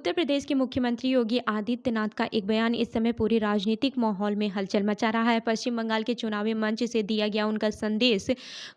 उत्तर प्रदेश के मुख्यमंत्री योगी आदित्यनाथ का एक बयान इस समय पूरे राजनीतिक माहौल में हलचल मचा रहा है। पश्चिम बंगाल के चुनावी मंच से दिया गया उनका संदेश,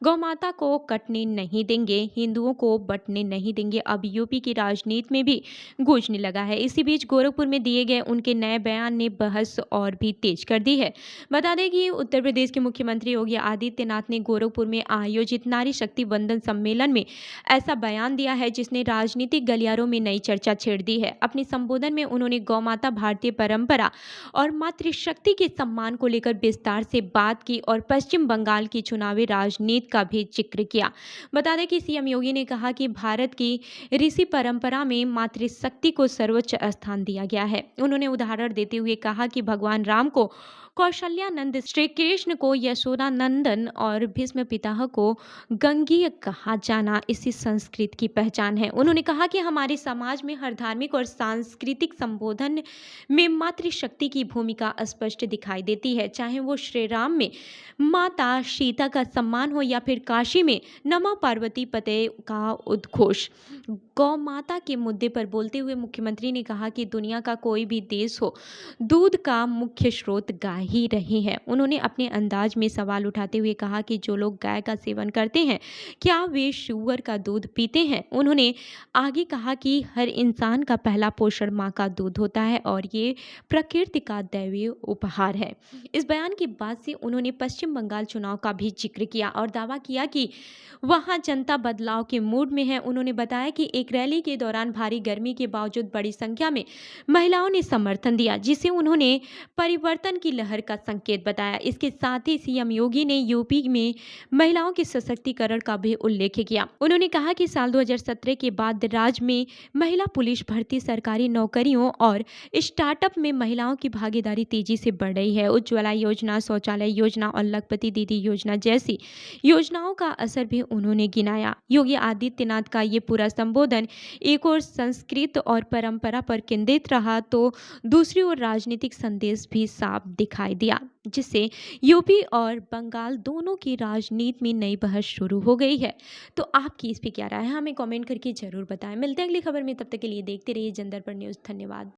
गौ माता को कटने नहीं देंगे, हिंदुओं को बंटने नहीं देंगे, अब यूपी की राजनीति में भी गूंजने लगा है। इसी बीच गोरखपुर में दिए गए उनके नए बयान ने बहस और भी तेज कर दी है। बता दें कि उत्तर प्रदेश के मुख्यमंत्री योगी आदित्यनाथ ने गोरखपुर में आयोजित नारी शक्ति वंदन सम्मेलन में ऐसा बयान दिया है जिसने राजनीतिक गलियारों में नई चर्चा छेड़ दी है। अपने संबोधन में उन्होंने गौ माता, भारतीय परंपरा और मातृशक्ति के सम्मान को लेकर विस्तार से बात की और पश्चिम बंगाल की चुनावी राजनीति का भी जिक्र किया। बता दें कि सीएम योगी ने कहा कि भारत की ऋषि परंपरा में मातृशक्ति को सर्वोच्च स्थान दिया गया है। उन्होंने उदाहरण देते हुए कहा कि भगवान राम को कौशल्यानंद, श्री कृष्ण को यशोदानंदन और भीष्म पितामह को गंगीय कहा जाना इसी संस्कृति की पहचान है। उन्होंने कहा कि हमारे समाज में हर धार्मिक और सांस्कृतिक संबोधन में मातृशक्ति की भूमिका स्पष्ट दिखाई देती है, चाहे वो श्री राम में माता सीता का सम्मान हो या फिर काशी में नमः पार्वती पते का उद्घोष। गौ माता के मुद्दे पर बोलते हुए मुख्यमंत्री ने कहा कि दुनिया का कोई भी देश हो, दूध का मुख्य स्रोत गाय ही रही है। उन्होंने अपने अंदाज में सवाल उठाते हुए कहा कि जो लोग गाय का सेवन करते हैं, क्या वे शुगर का दूध पीते हैं? उन्होंने आगे कहा कि हर इंसान का पहला पोषण माँ का दूध होता है और ये प्रकृति का दैवीय उपहार है। इस बयान के बाद से उन्होंने पश्चिम बंगाल चुनाव का भी जिक्र किया और दावा किया कि वहां जनता बदलाव के मूड में है। उन्होंने बताया कि एक रैली के दौरान भारी गर्मी के बावजूद बड़ी संख्या में महिलाओं ने समर्थन दिया, जिसे उन्होंने परिवर्तन की लहर का संकेत बताया। इसके साथ ही सीएम योगी ने यूपी में महिलाओं के सशक्तिकरण का भी उल्लेख किया। उन्होंने कहा कि साल 2017 के बाद राज्य में महिला पुलिस भर्ती, सरकारी नौकरियों और स्टार्टअप में महिलाओं की भागीदारी तेजी से बढ़ रही है। उज्ज्वला योजना, शौचालय योजना और लखपति दीदी योजना जैसी योजनाओं का असर भी उन्होंने गिनाया। योगी आदित्यनाथ का ये पूरा संबोधन एक और संस्कृत और परंपरा पर केंद्रित रहा तो दूसरी ओर राजनीतिक संदेश भी साफ दिखाई दिया, जिससे यूपी और बंगाल दोनों की राजनीति में नई बहस शुरू हो गई है। तो आपकी इस पे क्या राय है, हमें कमेंट करके जरूर बताएं। मिलते हैं अगली खबर में, तब तक के लिए देखते रहिए जनदर्पण न्यूज़। धन्यवाद।